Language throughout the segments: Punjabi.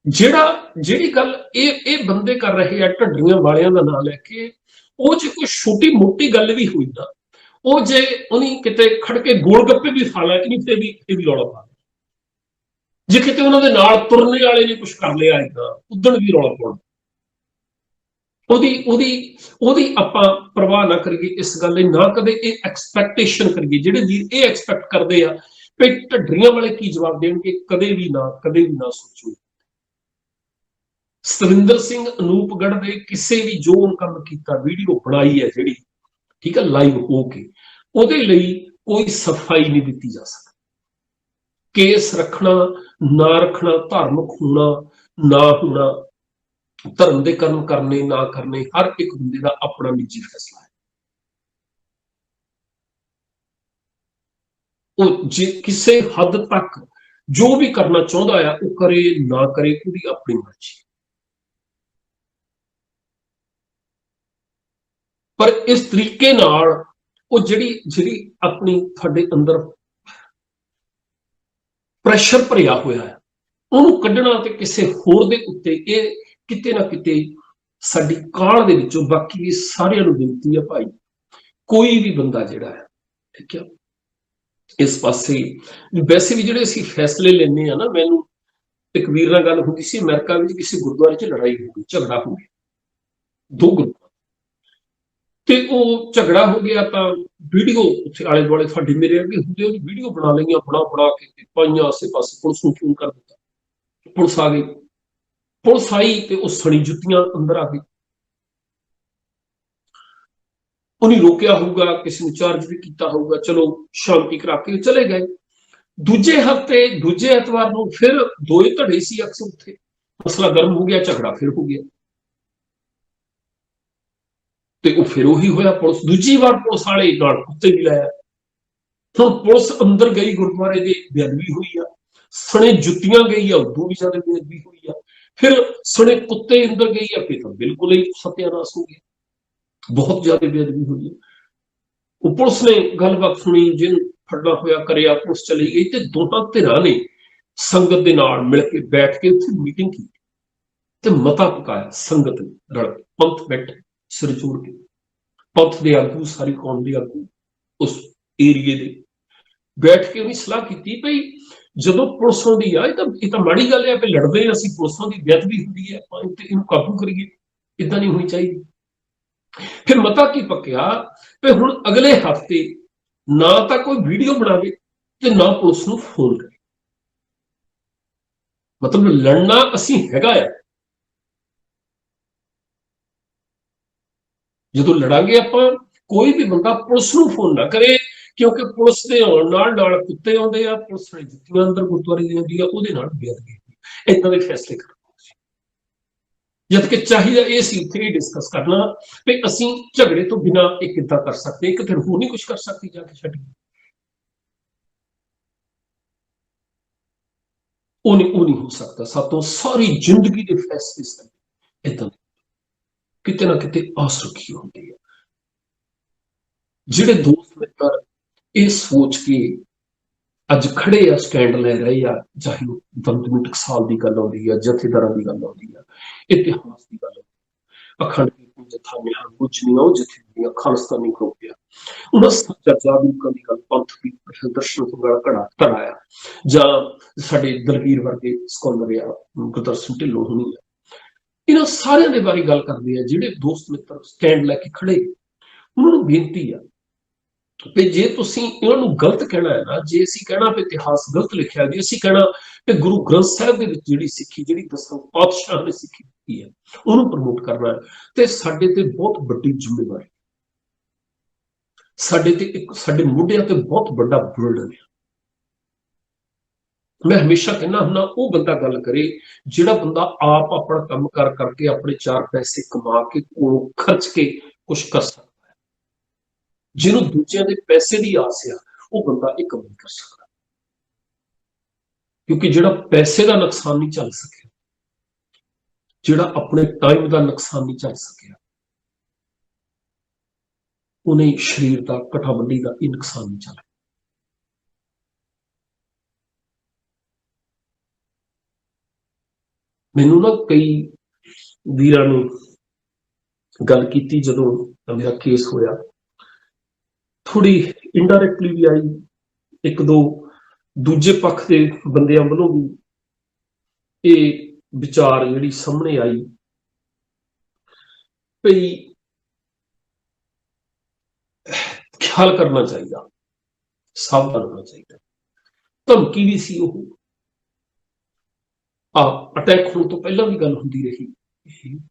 ਜਿਹੜਾ ਜਿਹੜੀ ਗੱਲ ਇਹ ਬੰਦੇ ਕਰ ਰਹੇ ਆ ਢੱਡੀਆਂ ਵਾਲਿਆਂ ਦਾ ਨਾਂ ਲੈ ਕੇ, ਉਹ ਜੇ ਕੋਈ ਛੋਟੀ ਮੋਟੀ ਗੱਲ ਵੀ ਹੋਈ ਨਾ, ਉਹ ਜੇ ਉਹਨੇ ਕਿਤੇ ਖੜ ਕੇ ਗੋਲ ਗੱਪੇ ਵੀ ਖਾ ਲੈ ਨਹੀਂ ਤੇ ਵੀ ਰੌਲਾ ਪਾ, ਜੇ ਕਿਤੇ ਉਹਨਾਂ ਦੇ ਨਾਲ ਤੁਰਨੇ ਵਾਲੇ ਨੇ ਕੁਝ ਕਰ ਲਿਆ ਇਦਾਂ ਉਦਣ ਵੀ ਰੌਲਾ ਪਾਉਣਾ। ਉਹਦੀ ਉਹਦੀ ਉਹਦੀ ਆਪਾਂ ਪਰਵਾਹ ਨਾ ਕਰੀਏ, ਇਸ ਗੱਲ ਲਈ ਨਾ ਕਦੇ ਇਹ ਐਕਸਪੈਕਟੇਸ਼ਨ ਕਰੀਏ। ਜਿਹੜੇ ਵੀਰ ਇਹ ਐਕਸਪੈਕਟ ਕਰਦੇ ਆ ਵੀ ਢੱਡਰੀਆਂ ਵਾਲੇ ਕੀ ਜਵਾਬ ਦੇਣਗੇ, ਕਦੇ ਵੀ ਨਾ ਸੋਚੋ। ਸਤਵਿੰਦਰ ਸਿੰਘ ਅਨੂਪਗੜ੍ਹ ਦੇ ਕਿਸੇ ਵੀ ਜੋ ਕੰਮ ਕੀਤਾ, ਵੀਡੀਓ ਬਣਾਈ ਹੈ ਜਿਹੜੀ, ਠੀਕ ਹੈ, ਲਾਈਵ ਹੋ ਕੇ, ਉਹਦੇ ਲਈ ਕੋਈ ਸਫਾਈ ਨਹੀਂ ਦਿੱਤੀ ਜਾ ਸਕਦੀ। ਕੇਸ ਰੱਖਣਾ ਨਾ ਰੱਖਣਾ, ਧਾਰਮਿਕ ਹੋਣਾ ਨਾ ਹੋਣਾ, ਧਰਮ ਦੇ ਕਰਮ ਕਰਨੇ ਨਾ ਕਰਨੇ, ਹਰ ਇੱਕ ਬੰਦੇ ਦਾ ਆਪਣਾ ਨਿੱਜੀ ਫੈਸਲਾ ਹੈ। ਉਹ ਜੇ ਕਿਸੇ ਹੱਦ ਤੱਕ ਜੋ ਵੀ ਕਰਨਾ ਚਾਹੁੰਦਾ ਆ ਉਹ ਕਰੇ ਨਾ ਕਰੇ, ਉਹਦੀ ਆਪਣੀ ਮਰਜ਼ੀ। ਪਰ ਇਸ ਤਰੀਕੇ ਨਾਲ ਉਹ ਜਿਹੜੀ ਆਪਣੀ ਤੁਹਾਡੇ ਅੰਦਰ ਪ੍ਰੈਸ਼ਰ ਭਰਿਆ ਹੋਇਆ ਹੈ, ਉਹਨੂੰ ਕੱਢਣਾ ਤੇ ਕਿਸੇ ਹੋਰ ਦੇ ਉੱਤੇ, ਇਹ ਕਿਤੇ ਨਾ ਕਿਤੇ ਸਾਡੀ ਕਾਲ ਦੇ ਵਿੱਚੋਂ। ਬਾਕੀ ਵੀ ਸਾਰਿਆਂ ਨੂੰ ਬੇਨਤੀ ਹੈ ਭਾਈ, ਕੋਈ ਵੀ ਬੰਦਾ ਜਿਹੜਾ ਹੈ, ਠੀਕ ਹੈ, ਇਸ ਪਾਸੇ ਵੈਸੇ ਵੀ ਜਿਹੜੇ ਅਸੀਂ ਫੈਸਲੇ ਲੈਂਦੇ ਆ ਨਾ, ਮੈਨੂੰ ਇੱਕ ਵੀਰ ਨਾਲ ਗੱਲ ਹੁੰਦੀ ਸੀ, ਅਮਰੀਕਾ ਵਿੱਚ ਕਿਸੇ ਗੁਰਦੁਆਰੇ 'ਚ ਲੜਾਈ ਹੋ ਗਈ, ਝਗੜਾ ਹੋ ਗਿਆ, ਦੋ ਗਰੁੱਪ, ਤੇ ਉਹ ਝਗੜਾ ਹੋ ਗਿਆ ਤਾਂ ਵੀਡੀਓ ਉੱਥੇ ਆਲੇ ਦੁਆਲੇ ਸਾਡੇ ਮੇਰੇ ਅੱਗੇ ਹੁੰਦੇ, ਉਹਦੀ ਵੀਡੀਓ ਬਣਾ ਲਈਆਂ, ਬਣਾ ਕੇ ਪਾਈਆਂ ਆਸੇ ਪਾਸੇ, ਪੁਲਿਸ ਨੂੰ ਫੋਨ ਕਰ ਦਿੱਤਾ, ਪੁਲਿਸ ਆ ਗਈ, ਪੁਲਿਸ ਆਈ ਤੇ ਉਹ ਸਣੀ ਜੁੱਤੀਆਂ ਅੰਦਰ ਆ ਗਈ। ਉਹਨੇ ਰੋਕਿਆ ਹੋਊਗਾ, ਕਿਸੇ ਨੂੰ ਚਾਰਜ ਵੀ ਕੀਤਾ ਹੋਊਗਾ, ਚਲੋ ਸ਼ਾਂਤੀ ਕਰਾ ਕੇ ਚਲੇ ਗਏ। ਦੂਜੇ ਹਫਤੇ ਦੂਜੇ ਐਤਵਾਰ ਨੂੰ ਫਿਰ ਦੋਏ ਧੜੇ ਸੀ ਅਕਸਰ ਉੱਥੇ, ਮਸਲਾ ਗਰਮ ਹੋ ਗਿਆ, ਝਗੜਾ ਫਿਰ ਹੋ ਗਿਆ, ਤੇ ਉਹ ਫਿਰ ਉਹੀ ਹੋਇਆ। ਪੁਲਿਸ ਦੂਜੀ ਵਾਰ ਪੁਲਿਸ ਵਾਲੇ ਨਾਲ ਕੁੱਤੇ ਵੀ ਲਾਇਆ। ਹੁਣ ਪੁਲਿਸ ਅੰਦਰ ਗਈ, ਗੁਰਦੁਆਰੇ ਦੇ ਬੇਅਦਬੀ ਹੋਈ ਆ, ਸਣੇ ਜੁੱਤੀਆਂ ਗਈ ਆ, ਉਦੋਂ ਵੀ ਜ਼ਿਆਦਾ ਬੇਅਦਬੀ ਹੋਈ ਆ, ਫਿਰ ਸਣੇ ਕੁੱਤੇ ਅੰਦਰ ਗਈ ਆ, ਫਿਰ ਤਾਂ ਬਿਲਕੁਲ ਹੀ ਸਤਿਆਨਾਸ਼ ਹੋ ਗਿਆ, ਬਹੁਤ ਜ਼ਿਆਦਾ ਬੇਅਦਬੀ ਹੋਈ। ਉਹ ਪੁਲਿਸ ਨੇ ਗੱਲਬਾਤ ਸੁਣੀ, ਜਿਹਨੂੰ ਫੜਨਾ ਹੋਇਆ ਕਰਿਆ, ਪੁਲਿਸ ਚਲੀ ਗਈ, ਤੇ ਦੋਹਾਂ ਧਿਰਾਂ ਨੇ ਸੰਗਤ ਦੇ ਨਾਲ ਮਿਲ ਕੇ ਬੈਠ ਕੇ ਉੱਥੇ ਮੀਟਿੰਗ ਕੀਤੀ ਤੇ ਮਤਾ ਪਕਾਇਆ। ਸੰਗਤ ਰਲ ਕੇ, ਪੰਥ ਬੈਠੇ ਸਿਰ ਜੋੜ ਕੇ, ਪੰਥ ਦੇ ਆਗੂ, ਸਾਰੀ ਕੌਮ ਦੇ ਆਗੂ ਉਸ ਏਰੀਏ ਦੇ ਬੈਠ ਕੇ ਉਹਨੇ ਸਲਾਹ ਕੀਤੀ ਭਈ ਜਦੋਂ ਪੁਲਿਸ ਆਉਂਦੀ ਆ, ਇਹ ਤਾਂ ਮਾੜੀ ਗੱਲ ਹੈ ਵੀ ਲੜਦੇ ਹਾਂ ਅਸੀਂ, ਪੁਲਿਸਾਂ ਦੀ ਬੇਅਦਬੀ ਹੁੰਦੀ ਹੈ, ਆਪਾਂ ਇਹਨੂੰ ਕਾਬੂ ਕਰੀਏ, ਇਦਾਂ ਨਹੀਂ ਹੋਣੀ ਚਾਹੀਦੀ। ਫਿਰ ਮਤਾ ਕੀ ਪੱਕਿਆ ਵੀ ਹੁਣ ਅਗਲੇ ਹਫ਼ਤੇ ਨਾ ਤਾਂ ਕੋਈ ਵੀਡੀਓ ਬਣਾਵੇ ਤੇ ਨਾ ਪੁਲਿਸ ਨੂੰ ਫੋਨ ਕਰੇ। ਮਤਲਬ ਲੜਨਾ ਅਸੀਂ ਹੈਗਾ ਆ, ਜਦੋਂ ਲੜਾਂਗੇ ਆਪਾਂ, ਕੋਈ ਵੀ ਬੰਦਾ ਪੁਲਿਸ ਨੂੰ ਫੋਨ ਨਾ ਕਰੇ, ਕਿਉਂਕਿ ਪੁਲਿਸ ਦੇ ਆਉਣ ਨਾਲ ਕੁੱਤੇ ਆਉਂਦੇ ਆ, ਪੁਲਿਸ ਨੇ ਜੁੱਤੀਆਂ ਅੰਦਰ ਗੁਰਦੁਆਰੇ ਦੀ ਆਉਂਦੀ ਆ, ਉਹਦੇ ਨਾਲ ਬੇਅਦਬੀ, ਏਦਾਂ ਦੇ ਫੈਸਲੇ ਕਰੋ। ਜਦ ਕਿ ਚਾਹੀਦਾ ਇਹ ਸੀ ਉੱਥੇ ਡਿਸਕਸ ਕਰਨਾ ਵੀ ਅਸੀਂ ਝਗੜੇ ਤੋਂ ਬਿਨਾਂ ਇਹ ਕਿੱਦਾਂ ਕਰ ਸਕਦੇ, ਇੱਕ ਫਿਰ ਹੋਰ ਨਹੀਂ ਕੁਝ ਕਰ ਸਕਦੀ ਜਾ ਕੇ ਛੱਡ, ਉਹ ਨਹੀਂ ਹੋ ਸਕਦਾ। ਸਾਤੋਂ ਸਾਰੀ ਜ਼ਿੰਦਗੀ ਦੇ ਫੈਸਲੇ ਏਦਾਂ ਕਿਤੇ ਨਾ ਕਿਤੇ ਆਸ ਰੱਖੀ ਹੁੰਦੀ ਹੈ। ਜਿਹੜੇ ਦੋਸਤ ਮਿੱਤਰ ਇਹ ਸੋਚ ਕੇ ਅੱਜ ਖੜੇ ਆ, ਸਟੈਂਡ ਲੈ ਰਹੇ ਆ, ਚਾਹੇ ਉਹ ਦਮਦਮੀ ਟਕਸਾਲ ਦੀ ਗੱਲ ਆਉਂਦੀ ਆ, ਜਥੇਦਾਰਾਂ ਦੀ ਗੱਲ ਆਉਂਦੀ ਆ, ਇਤਿਹਾਸ ਦੀ ਗੱਲ, ਅਖੰਡ ਜਥਾ ਨਿਹੰਗ ਕੁਝ ਨਹੀਂ, ਉਹ ਜਥੇ ਦੀਆਂ ਖਾਲਸਤਾਨੀ ਗਰੁੱਪ ਆ, ਉਹਨਾਂ ਚਰਚਾ ਦੀ ਗੱਲ, ਪੰਥ ਦੀ ਦਰਸ਼ਨ ਤੋਂ ਘੜਾਇਆ, ਜਾਂ ਸਾਡੇ ਦਲਵੀਰ ਵਰਗੇ ਸਕਾਲਰ ਆ, ਗੁਰਦਰਸ਼ਨ ਢਿੱਲੋਂ ਹੋਣੀ ਆ, ਇਹਨਾਂ ਸਾਰਿਆਂ ਦੇ ਬਾਰੇ ਗੱਲ ਕਰਦੇ ਆ। ਜਿਹੜੇ ਦੋਸਤ ਮਿੱਤਰ ਸਟੈਂਡ ਲੈ ਕੇ ਖੜੇ, ਉਹਨਾਂ ਨੂੰ ਬੇਨਤੀ ਆ ਵੀ ਜੇ ਤੁਸੀਂ ਇਹਨਾਂ ਨੂੰ ਗਲਤ ਕਹਿਣਾ ਹੈ ਨਾ, ਜੇ ਅਸੀਂ ਕਹਿਣਾ ਵੀ ਇਤਿਹਾਸ ਗਲਤ ਲਿਖਿਆ, ਜੇ ਅਸੀਂ ਕਹਿਣਾ ਕਿ ਗੁਰੂ ਗ੍ਰੰਥ ਸਾਹਿਬ ਦੇ ਵਿੱਚ ਜਿਹੜੀ ਸਿੱਖੀ, ਜਿਹੜੀ ਦਸਾਂ ਪਾਤਸ਼ਾਹਾਂ ਨੇ ਸਿੱਖੀ ਦਿੱਤੀ ਹੈ, ਉਹਨੂੰ ਪ੍ਰਮੋਟ ਕਰਨਾ ਹੈ, ਤੇ ਸਾਡੇ ਤੇ ਬਹੁਤ ਵੱਡੀ ਜ਼ਿੰਮੇਵਾਰੀ, ਸਾਡੇ ਮੋਢਿਆਂ ਤੇ ਬਹੁਤ ਵੱਡਾ ਬਰਡਨ ਹੈ। ਮੈਂ ਹਮੇਸ਼ਾ ਕਹਿੰਦਾ ਹੁੰਦਾ, ਉਹ ਬੰਦਾ ਗੱਲ ਕਰੇ ਜਿਹੜਾ ਬੰਦਾ ਆਪ ਆਪਣਾ ਕੰਮ ਕਰਕੇ ਆਪਣੇ ਚਾਰ ਪੈਸੇ ਕਮਾ ਕੇ ਕੋਲੋਂ ਖਰਚ ਕੇ ਕੁਝ ਕਰ ਸਕਦਾ, ਜਿਹਨੂੰ ਦੂਜਿਆਂ ਦੇ ਪੈਸੇ ਦੀ ਆਸ ਆ, ਉਹ ਬੰਦਾ ਇਹ ਕੰਮ ਨਹੀਂ ਕਰ ਸਕਦਾ। ਕਿਉਂਕਿ ਜਿਹੜਾ ਪੈਸੇ ਦਾ ਨੁਕਸਾਨ ਨਹੀਂ ਝੱਲ ਸਕਿਆ, ਜਿਹੜਾ ਆਪਣੇ ਟਾਈਮ ਦਾ ਨੁਕਸਾਨ ਨਹੀਂ ਝੱਲ ਸਕਿਆ, ਉਹਨੇ ਸਰੀਰ ਦਾ, ਕਠਾਬੰਦੀ ਦਾ ਇਹ ਨੁਕਸਾਨ ਨਹੀਂ ਝੱਲਿਆ। ਮੈਨੂੰ ਨਾ ਕਈ ਵੀਰਾਂ ਨੇ ਗੱਲ ਕੀਤੀ ਜਦੋਂ ਮੇਰਾ ਕੇਸ ਹੋਇਆ, ਥੋੜੀ ਇਨਡਾਇਰੈਕਟਲੀ ਵੀ ਆਈ, ਇੱਕ ਦੋ ਦੂਜੇ ਪੱਖ ਦੇ ਬੰਦਿਆਂ ਵੱਲੋਂ ਵੀ ਇਹ ਵਿਚਾਰ ਜਿਹੜੀ ਸਾਹਮਣੇ ਆਈ ਭਈ ਖਿਆਲ ਕਰਨਾ ਚਾਹੀਦਾ, ਸਾਵਧਾਨ ਹੋਣਾ ਚਾਹੀਦਾ। ਧਮਕੀ ਵੀ ਸੀ ਉਹ, ਅਟੈਕ ਹੋਣ ਤੋਂ ਪਹਿਲਾਂ ਵੀ ਗੱਲ ਹੁੰਦੀ ਰਹੀ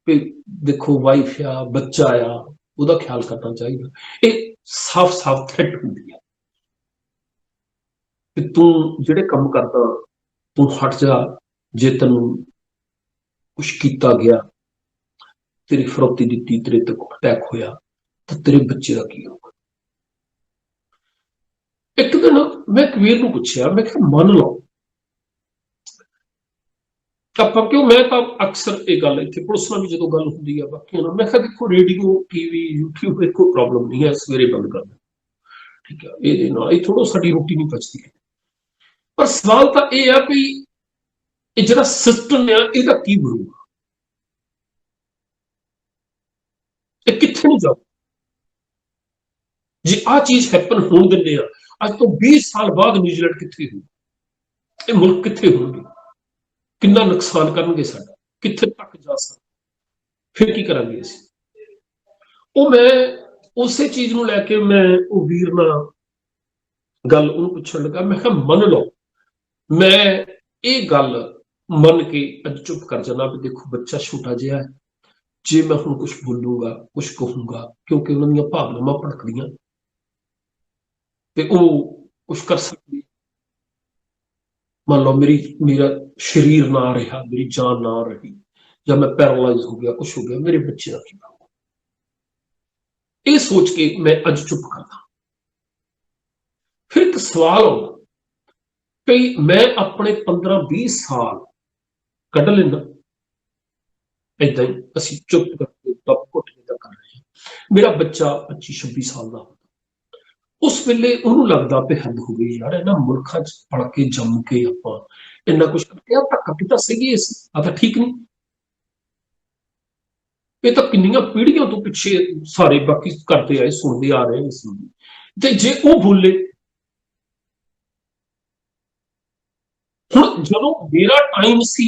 ਵੀ ਦੇਖੋ ਵਾਈਫ ਆ, ਬੱਚਾ ਆ, ਉਹਦਾ ਖਿਆਲ ਕਰਨਾ ਚਾਹੀਦਾ। ਇਹ ਸਾਫ਼ ਸਾਫ਼ ਥ੍ਰੈਟ ਹੁੰਦੀ ਆ ਕਿ ਤੂੰ ਜਿਹੜੇ ਕੰਮ ਕਰਦਾ ਤੂੰ ਹਟ ਜਾ, ਜੇ ਤੈਨੂੰ ਕੁਛ ਕੀਤਾ ਗਿਆ, ਤੇਰੀ ਫਰੋਤੀ ਦਿੱਤੀ, ਤੇਰੇ ਤੇ ਅਟੈਕ ਹੋਇਆ ਤਾਂ ਤੇਰੇ ਬੱਚੇ ਦਾ ਕੀ ਹੋਊਗਾ। ਇੱਕ ਦਿਨ ਮੈਂ ਕਬੀਰ ਨੂੰ ਪੁੱਛਿਆ, ਮੈਂ ਕਿਹਾ ਮੰਨ ਲਓ ਆਪਾਂ, ਕਿਉਂ ਮੈਂ ਤਾਂ ਅਕਸਰ ਇਹ ਗੱਲ ਇੱਥੇ ਪੁਲਿਸ ਨਾਲ ਵੀ ਜਦੋਂ ਗੱਲ ਹੁੰਦੀ ਆ ਬਾਕੀਆਂ ਨਾਲ, ਮੈਂ ਕਿਹਾ ਦੇਖੋ ਰੇਡੀਓ ਟੀਵੀ YouTube ਇਹ ਕੋਈ ਪ੍ਰੋਬਲਮ ਨਹੀਂ ਹੈ, ਸਵੇਰੇ ਬੰਦ ਕਰ ਦਿਓ, ਠੀਕ ਹੈ, ਇਹਦੇ ਨਾਲ ਇਹ ਥੋੜਾ ਸਾਡੀ ਰੋਟੀ ਨਹੀਂ ਪਚਦੀ। ਪਰ ਸਵਾਲ ਤਾਂ ਇਹ ਆ ਵੀ ਇਹ ਜਿਹੜਾ ਸਿਸਟਮ ਆ ਇਹਦਾ ਕੀ ਬਣੂਗਾ, ਇਹ ਕਿੱਥੇ ਨੂੰ ਜਾਊ ਜੇ ਆਹ ਚੀਜ਼ ਹੈਪਨ ਹੋਣ ਦਿੰਦੇ ਆ। ਅੱਜ ਤੋਂ 20 ਸਾਲ ਬਾਅਦ ਨਿਊਜ਼ੀਲੈਂਡ ਕਿੱਥੇ ਹੋਊ, ਇਹ ਮੁਲਕ ਕਿੱਥੇ ਹੋਣਗੇ, ਕਿੰਨਾ ਨੁਕਸਾਨ ਕਰਨਗੇ ਸਾਡਾ, ਕਿੱਥੇ ਤੱਕ ਜਾ ਸਕਦਾ, ਫਿਰ ਕੀ ਕਰਾਂਗੇ ਅਸੀਂ। ਉਹ ਮੈਂ ਉਸੇ ਚੀਜ਼ ਨੂੰ ਲੈ ਕੇ ਮੈਂ ਉਹ ਵੀਰ ਨਾਲ ਗੱਲ ਉਹਨੂੰ ਪੁੱਛਣ ਲੱਗਾ, ਮੈਂ ਕਿਹਾ ਮੰਨ ਲਓ ਮੈਂ ਇਹ ਗੱਲ ਮੰਨ ਕੇ ਅੱਜ ਚੁੱਪ ਕਰ ਜਾਣਾ ਵੀ ਦੇਖੋ ਬੱਚਾ ਛੋਟਾ ਜਿਹਾ ਹੈ, ਜੇ ਮੈਂ ਹੁਣ ਕੁਛ ਬੋਲੂਗਾ ਕੁਛ ਕਹੂੰਗਾ, ਕਿਉਂਕਿ ਉਹਨਾਂ ਦੀਆਂ ਭਾਵਨਾਵਾਂ ਭੜਕਦੀਆਂ ਤੇ ਉਹ ਕੁਛ ਕਰ ਸਕਦੀ। ਮੰਨ ਲਓ ਮੇਰਾ ਸਰੀਰ ਨਾ ਰਿਹਾ, ਮੇਰੀ ਜਾਨ ਨਾ ਰਹੀ, ਜਾਂ ਮੈਂ ਪੈਰਾਲਾਈਜ਼ ਹੋ ਗਿਆ, ਕੁਛ ਹੋ ਗਿਆ, ਮੇਰੇ ਬੱਚੇ ਦਾ ਕੀ ਹੋਊਗਾ। ਇਹ ਸੋਚ ਕੇ ਮੈਂ ਅੱਜ ਚੁੱਪ ਕਰਦਾ। ਫਿਰ ਇੱਕ ਸਵਾਲ ਆਉਂਦਾ ਕਿ ਮੈਂ ਆਪਣੇ 15-20 ਸਾਲ ਕੱਢ ਲੈਂਦਾ ਏਦਾਂ ਹੀ, ਅਸੀਂ ਚੁੱਪ ਕਰਕੇ ਦੱਬ ਘੁੱਟ ਕੇ ਕਰ ਰਹੇ ਹਾਂ। ਮੇਰਾ ਬੱਚਾ 25-26 ਸਾਲ ਦਾ ਹੁੰਦਾ, ਉਸ ਵੇਲੇ ਉਹਨੂੰ ਲੱਗਦਾ ਵੀ ਹੱਦ ਹੋ ਗਈ ਯਾਰ, ਇਹਨਾਂ ਮੁਲਕਾਂ 'ਚ ਪੜ ਕੇ ਜੰਮ ਕੇ ਆਪਾਂ ਇੰਨਾ ਕੁਛ ਕਰਕੇ ਧੱਕਾ ਕੀਤਾ ਸਹੀ ਹੈ, ਆ ਤਾਂ ਠੀਕ ਨਹੀਂ। ਇਹ ਤਾਂ ਕਿੰਨੀਆਂ ਪੀੜ੍ਹੀਆਂ ਤੋਂ ਪਿੱਛੇ ਸਾਰੇ ਬਾਕੀ ਕਰਦੇ ਆਏ, ਸੁਣਦੇ ਆ ਰਹੇ ਇਸ ਨੂੰ, ਤੇ ਜੇ ਉਹ ਬੋਲੇ, ਹੁਣ ਜਦੋਂ ਮੇਰਾ ਟਾਈਮ ਸੀ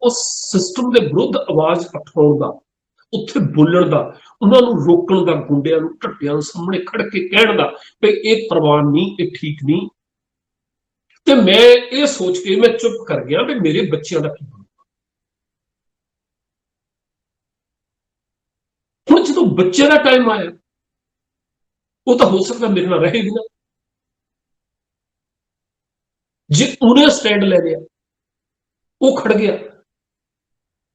ਉਸ ਸਿਸਟਮ ਦੇ ਵਿਰੁੱਧ ਆਵਾਜ਼ ਉਠਾਉਣ ਦਾ, ਉੱਥੇ ਬੋਲਣ ਦਾ, ਉਹਨਾਂ ਨੂੰ ਰੋਕਣ ਦਾ, ਗੁੰਡਿਆਂ ਨੂੰ ਢੱਟਿਆਂ ਨੂੰ ਸਾਹਮਣੇ ਖੜ ਕੇ ਕਹਿਣ ਦਾ ਵੀ ਇਹ ਪ੍ਰਵਾਨ ਨਹੀਂ, ਇਹ ਠੀਕ ਨਹੀਂ, ਤੇ ਮੈਂ ਇਹ ਸੋਚ ਕੇ ਮੈਂ ਚੁੱਪ ਕਰ ਗਿਆ ਵੀ ਮੇਰੇ ਬੱਚਿਆਂ ਦਾ ਕੀ ਬਣੂਗਾ। ਹੁਣ ਜਦੋਂ ਬੱਚੇ ਦਾ ਟਾਈਮ ਆਇਆ, ਉਹ ਤਾਂ ਹੋ ਸਕਦਾ ਮੇਰੇ ਨਾਲ ਰਹੇ ਵੀ ਨਾ, ਜੇ ਉਹਨੇ ਸਟੈਂਡ ਲੈ ਲਿਆ, ਉਹ ਖੜ ਗਿਆ,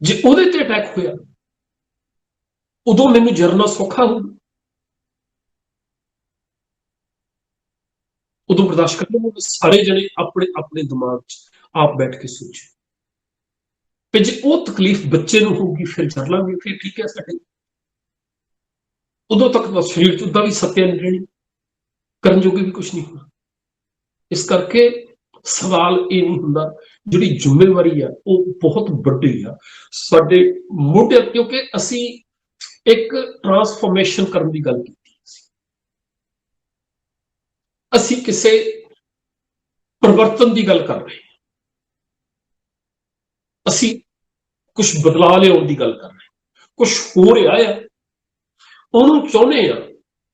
ਜੇ ਉਹਦੇ ਤੇ ਅਟੈਕ ਹੋਇਆ, ਉਦੋਂ ਮੈਨੂੰ ਜਰਨਾ ਸੌਖਾ ਹੋਊ, ਉਦੋਂ ਬਰਦਾਸ਼ਤ ਕਰ ਲਵਾਂਗੇ। ਸਾਰੇ ਜਣੇ ਆਪਣੇ ਆਪਣੇ ਦਿਮਾਗ 'ਚ ਆਪ ਬੈਠ ਕੇ ਸੋਚੇ ਤੇ ਜੇ ਉਹ ਤਕਲੀਫ ਬੱਚੇ ਨੂੰ ਹੋਊਗੀ ਫਿਰ ਜਰ ਲਾਂਗੇ, ਫਿਰ ਠੀਕ ਹੈ ਸਾਡੇ, ਉਦੋਂ ਤੱਕ ਬਸ ਸਰੀਰ 'ਚ ਉਦਾਂ ਵੀ ਸੱਤਿਆ ਨਹੀਂ ਰਹਿਣੀ, ਕਰਨ ਜੋਗੇ ਵੀ ਕੁਛ ਨਹੀਂ ਹੋਣਾ। ਇਸ ਕਰਕੇ ਸਵਾਲ ਇਹ ਨਹੀਂ ਹੁੰਦਾ, ਜਿਹੜੀ ਜ਼ਿੰਮੇਵਾਰੀ ਆ ਉਹ ਬਹੁਤ ਵੱਡੀ ਆ ਸਾਡੇ ਮੋਢੇ, ਕਿਉਂਕਿ ਅਸੀਂ ਇੱਕ ਟਰਾਂਸਫੋਰਮੇਸ਼ਨ ਕਰਨ ਦੀ ਗੱਲ ਕੀਤੀ, ਅਸੀਂ ਕਿਸੇ ਪਰਿਵਰਤਨ ਦੀ ਗੱਲ ਕਰ ਰਹੇ ਹਾਂ, ਅਸੀਂ ਕੁਝ ਬਦਲਾਅ ਲਿਆਉਣ ਦੀ ਗੱਲ ਕਰ ਰਹੇ ਹਾਂ, ਕੁਝ ਹੋ ਰਿਹਾ ਆ, ਉਹਨੂੰ ਚਾਹੁੰਦੇ ਆ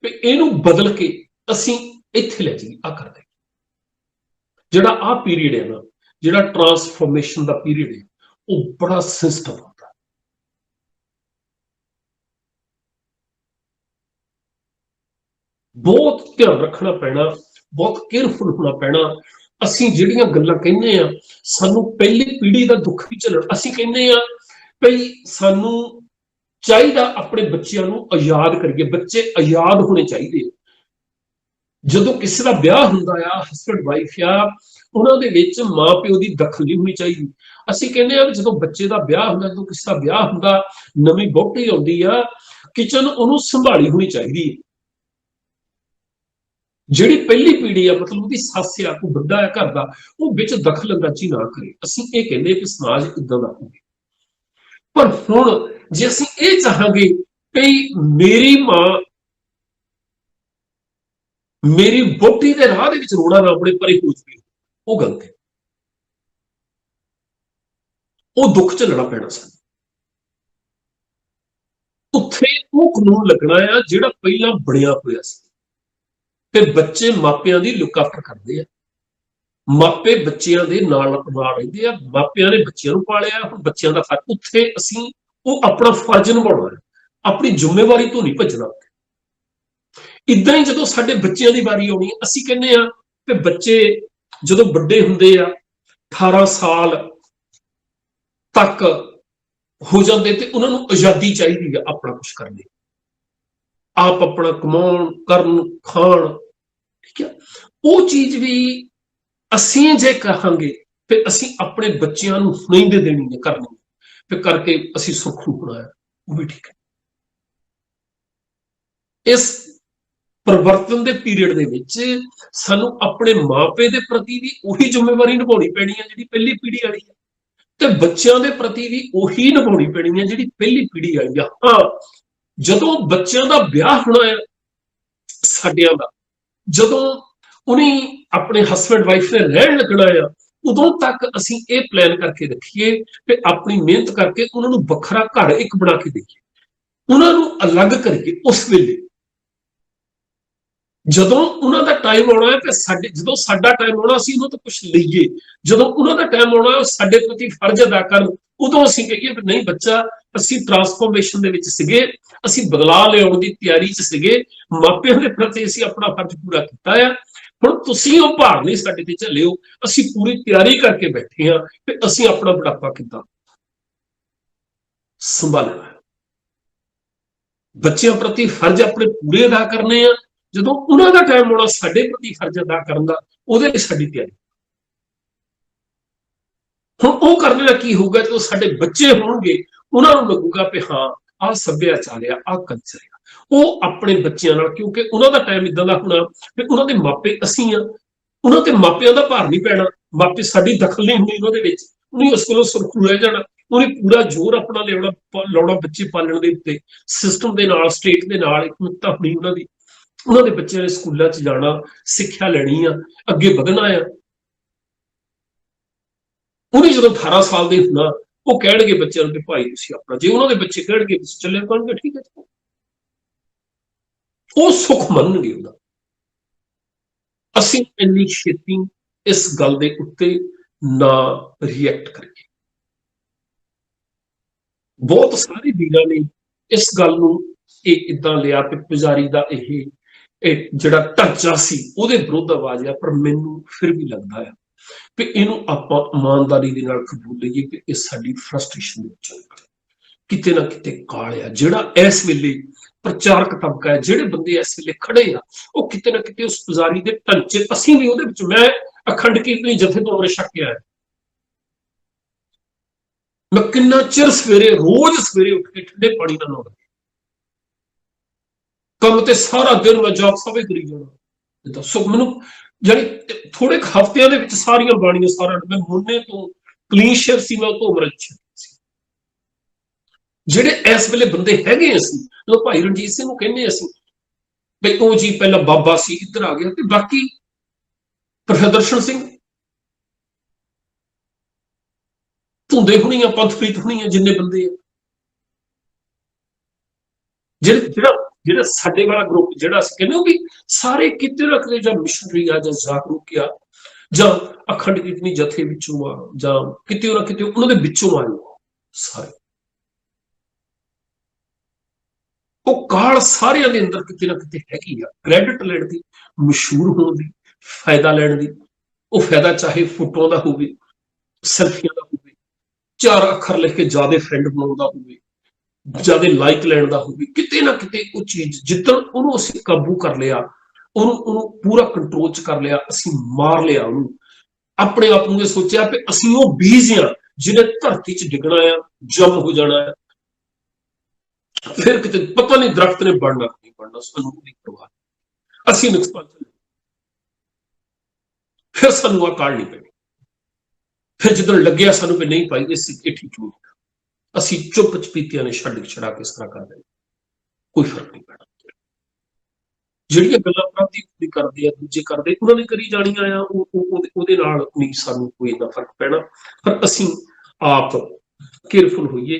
ਵੀ ਇਹਨੂੰ ਬਦਲ ਕੇ ਅਸੀਂ ਇੱਥੇ ਲੈ ਜਾਈਏ। ਆ ਕਰਦੇ ਜਿਹੜਾ ਆ ਪੀਰੀਅਡ ਹੈ ਨਾ, ਜਿਹੜਾ ਟਰਾਂਸਫੋਰਮੇਸ਼ਨ ਦਾ ਪੀਰੀਅਡ ਹੈ, ਉਹ ਬੜਾ ਸੈਂਸਿਟਿਵ ਹੁੰਦਾ, ਬਹੁਤ ਧਿਆਨ ਰੱਖਣਾ ਪੈਣਾ, ਬਹੁਤ ਕੇਅਰਫੁਲ ਹੋਣਾ ਪੈਣਾ। ਅਸੀਂ ਜਿਹੜੀਆਂ ਗੱਲਾਂ ਕਹਿੰਦੇ ਆ, ਸਾਨੂੰ ਪਹਿਲੀ ਪੀੜ੍ਹੀ ਦਾ ਦੁੱਖ ਵੀ ਝੱਲਣਾ। ਅਸੀਂ ਕਹਿੰਦੇ ਆ ਭਈ ਸਾਨੂੰ ਚਾਹੀਦਾ ਆਪਣੇ ਬੱਚਿਆਂ ਨੂੰ ਆਜ਼ਾਦ ਕਰੀਏ, ਬੱਚੇ ਆਜ਼ਾਦ ਹੋਣੇ ਚਾਹੀਦੇ। ਜਦੋਂ ਕਿਸੇ ਦਾ ਵਿਆਹ ਹੁੰਦਾ ਆ, ਹਸਬੈਂਡ ਵਾਈਫ ਆ, ਉਹਨਾਂ ਦੇ ਵਿੱਚ ਮਾਂ ਪਿਓ ਦੀ ਦਖਲ ਨਹੀਂ ਹੋਣੀ ਚਾਹੀਦੀ। ਅਸੀਂ ਕਹਿੰਦੇ ਆ ਵੀ ਜਦੋਂ ਬੱਚੇ ਦਾ ਵਿਆਹ ਹੁੰਦਾ, ਜਦੋਂ ਕਿਸੇ ਦਾ ਵਿਆਹ ਹੁੰਦਾ, ਨਵੀਂ ਵਹੁਟੀ ਆਉਂਦੀ ਆ, ਕਿਚਨ ਉਹਨੂੰ ਸੰਭਾਲੀ ਹੋਣੀ ਚਾਹੀਦੀ ਹੈ। ਜਿਹੜੀ ਪਹਿਲੀ ਪੀੜ੍ਹੀ ਆ, ਮਤਲਬ ਉਹਦੀ ਸੱਸ ਆ, ਕੋਈ ਵੱਡਾ ਆ ਘਰ ਦਾ, ਉਹ ਵਿੱਚ ਦਖਲ ਅੰਦਾਜ਼ੀ ਨਾ ਕਰੇ। ਅਸੀਂ ਇਹ ਕਹਿੰਦੇ ਕਿ ਸਮਾਜ ਇਦਾਂ ਦਾ ਹੋਵੇ। पर हुण जे असीं ये चाहांगे कि मेरी मां मेरी वोटी के राह रोड़ा ना अपने परे हो जाए, वो गलत है। वो दुख झलना पैना सानूं। उत्थे वो कानून लगना है जिहड़ा पहलां बणिया होया सी कि बच्चे मापियां दी लुक आफ्टर करदे आ, मापे बच्चियां दे नाल रहिंदे आ, मापियां ने बच्चियां नूं पालिया, हुण बच्चियां दा फर्ज उत्थे असीं वो अपना फर्ज निभाउणा है, अपनी जिम्मेवारी तो नहीं भज्जना। इदां ही जदों साडे बच्चियां दी वारी आउणी असीं कहने आ कि बच्चे जदों वड्डे हुंदे आ 18 साल तक हो जाते तो उन्होंने आजादी चाहिए है अपना कुछ करने, आप अपना कमाउण करन खाण, ठीक है। वो चीज भी असीं जे कहांगे फिर असीं अपने बच्चों नूं नहीं दे देनी है करनी, फिर करके असीं सुख होना है, वो भी ठीक है। इस परिवर्तन के पीरियड दे विच सानू अपने मापे के प्रति भी उही जिम्मेवारी निभानी पैनी है जिहड़ी पहली पीढ़ी वाली है, तो बच्चों के प्रति भी उही निभानी पैनी है जिहड़ी पहली पीढ़ी आई है। हाँ, जदों बच्चों का ब्याह होना है साडियां दा, जदों उन्हें अपने हसबैंड वाइफ ने रहन लगना है, उदों तक असीं ये प्लान करके रखिए कि अपनी मेहनत करके उन्होंने वखरा घर एक बना के देखिए, उन्होंने अलग करिए। उस वेले जदों उन्हों का टाइम आना है कि साडे जदों साडा टाइम आना असीं उन्हों तो कुछ लईए, जदों उन्हों का टाइम आना साडे प्रति फर्ज अदा करन, उदों असीं कहिए कि नहीं बच्चा असीं ट्रांसफॉर्मेशन दे विच सीगे, असीं बदलाव लिआउण दी तैयारी च सीगे, मापिआं दे प्रति असीं अपना फर्ज पूरा कीता है, हुण तुसीं ओह भार नहीं साडे ते झल्लिओ, असीं पूरी तैयारी करके बैठे हां कि असीं अपना बुढ़ापा किद्दां संभालना है। बच्चों प्रति फर्ज अपने पूरे अदा करने आ, जदों उन्हां दा टाइम आउणा साडे प्रति फर्ज अदा करन दा, उहदे लई साडी तैयारी। हुण ओह करने दा की होऊगा जदों साडे बच्चे होणगे, उन्हां नूं लगूगा कि हाँ आह सभ्याचार आ, आह कल्चर आ, ओह अपने बच्चों नाल, क्योंकि उन्हां दा टाइम इदां दा होना कि उन्हां दे मापे असीं आ, उन्हां ते मापिआं दा भार नहीं पैना, मापे साडी दखल नहीं होनी उन्हां दे विच, उन्हें उस कोलों सुरखरू रह जाना, उन्हें पूरा जोर अपना लाउणा बच्चे पालण दे उत्ते, सिस्टम दे नाल स्टेट दे नाल एकमतता होनी उन्हां दी, उन्हां दे बच्चों ने स्कूलों च जाना, सिक्ख्या लैनी आ, अगे वधना आ। उन्हें जो 18 साल के होना वो कह बच्चों के भाई तुम अपना, जो उन्होंने बच्चे कहे चले कहे ठीक है, वो सुख मनणगे उहदा। असीं इन्नी छेती इस गल दे उत्ते ना रिएक्ट करिए। बहुत सारे वीरां ने इस गल नूं इदां लिया कि पुजारी दा जिहड़ा ढांचा सी उहदे विरुद्ध आवाज आ, पर मैनूं फिर भी लगदा है कि इहनूं आपां ईमानदारी दे नाल कबूल लईए कि इह साडी फ्रस्ट्रेशन दे विचों निकले, किते ना किते काल आ जिहड़ा इस वेले प्रचारक तबका है, जिहड़े बंदे इस वेले खड़े आ, वो किते ना किते उस पुजारी दे ढांचे, असीं भी उहदे विच, मैं अखंड कीर्तनी जथे तो अमृत छकिया है, मैं किन्ना चिर सवेरे रोज सवेरे उठ के ठंडे पानी नाल नहाउंदा, कम ते सारा दिन मैं जाप सावे करी जाना, सो मैनूं जानी थोड़े हफ्तिਆਂ ਦੇ ਵਿੱਚ ਸਾਰੀਆਂ ਬਾਣੀਆਂ ਸਾਰਾ मैं मुन्ने तो क्लीन शेव सी, मैं तो अमृत छकिया सी। ਜਿਹੜੇ ਇਸ ਵੇਲੇ ਬੰਦੇ ਹੈਗੇ ਅਸੀਂ, ਜਦੋਂ ਭਾਈ ਰਣਜੀਤ ਸਿੰਘ ਨੂੰ ਕਹਿੰਦੇ ਅਸੀਂ ਵੀ ਉਹ ਜੀ ਪਹਿਲਾਂ ਬਾਬਾ ਸੀ ਇੱਧਰ ਆ ਗਿਆ, ਤੇ ਬਾਕੀ ਪ੍ਰੋਫੈਸਰ ਦਰਸ਼ਨ ਸਿੰਘ ਧੁੰਦੇ ਹੋਣੀਆਂ, ਪੰਥਪ੍ਰੀਤ ਹੋਣੀਆਂ, ਜਿੰਨੇ ਬੰਦੇ ਆ ਜਿਹੜਾ ਸਾਡੇ ਵਾਲਾ ਗਰੁੱਪ ਜਿਹੜਾ ਅਸੀਂ ਕਹਿੰਦੇ ਹੋ ਵੀ ਸਾਰੇ ਕਿਤੇ ਰੱਖਦੇ, ਜਾਂ ਮਿਸ਼ਨਰੀ ਆ, ਜਾਂ ਜਾਗਰੂਕ ਆ, ਜਾਂ ਅਖੰਡ ਕੀਰਤਨੀ ਜਥੇ ਵਿੱਚੋਂ ਆ, ਜਾਂ ਕਿਤੇ ਨਾ ਕਿਤੇ ਉਹਨਾਂ ਦੇ ਵਿੱਚੋਂ ਆ ਸਾਰੇ, ਉਹ ਕਾਲ ਸਾਰਿਆਂ ਦੇ ਅੰਦਰ ਕਿਤੇ ਨਾ ਕਿਤੇ ਹੈਗੀ ਆ, ਕ੍ਰੈਡਿਟ ਲੈਣ ਦੀ, ਮਸ਼ਹੂਰ ਹੋਣ ਦੀ, ਫਾਇਦਾ ਲੈਣ ਦੀ। ਉਹ ਫਾਇਦਾ ਚਾਹੇ ਫੋਟੋਆਂ ਦਾ ਹੋਵੇ, ਸੈਲਫੀਆਂ ਦਾ ਹੋਵੇ, 4 ਅੱਖਰ ਲਿਖ ਕੇ ਜ਼ਿਆਦਾ ਫਰੈਂਡ ਬਣਾਉਣ ਦਾ ਹੋਵੇ, ਜ਼ਿਆਦਾ ਲਾਈਕ ਲੈਣ ਦਾ ਹੋਵੇ, ਕਿਤੇ ਨਾ ਕਿਤੇ ਉਹ ਚੀਜ਼ ਜਿੱਦਣ ਉਹਨੂੰ ਅਸੀਂ ਕਾਬੂ ਕਰ ਲਿਆ, ਉਹਨੂੰ ਪੂਰਾ ਕੰਟਰੋਲ 'ਚ ਕਰ ਲਿਆ, ਅਸੀਂ ਮਾਰ ਲਿਆ ਉਹਨੂੰ, ਆਪਣੇ ਆਪ ਨੂੰ ਇਹ ਸੋਚਿਆ ਕਿ ਅਸੀਂ ਉਹ ਬੀਜ ਆ ਜਿਹਨੇ ਧਰਤੀ 'ਚ ਡਿੱਗਣਾ ਆ, ਜੰਮ ਹੋ ਜਾਣਾ ਹੈ, फिर किते पता नहीं दरख्त ने बढ़ना नहीं बढ़ना, सानू नहीं परवाह, असीं नुकसान फिर सानू आ काल नहीं पैनी, फिर जिदन लग्या सानू कि नहीं भाई इस ठीक नहीं, ਅਸੀਂ ਚੁੱਪ ਚਪੀਤਿਆਂ ਨੇ ਛੱਡ ਛੜਾ ਕੇ ਸਾਰਾ ਕਰ ਦੇਣਾ, ਕੋਈ ਫਰਕ ਨਹੀਂ ਪੈਣਾ। ਜਿਹੜੀਆਂ ਗੱਲਾਂ ਪ੍ਰਾਂਤੀ ਕਰਦੇ ਆ, ਦੂਜੇ ਕਰਦੇ, ਉਹਨਾਂ ਨੇ ਕਰੀ ਜਾਣੀਆਂ ਆ, ਉਹਦੇ ਨਾਲ ਨਹੀਂ ਸਾਨੂੰ ਕੋਈ ਇੰਨਾ ਫਰਕ ਪੈਣਾ। ਪਰ ਅਸੀਂ ਆਪ ਕੇਅਰਫੁਲ ਹੋਈਏ।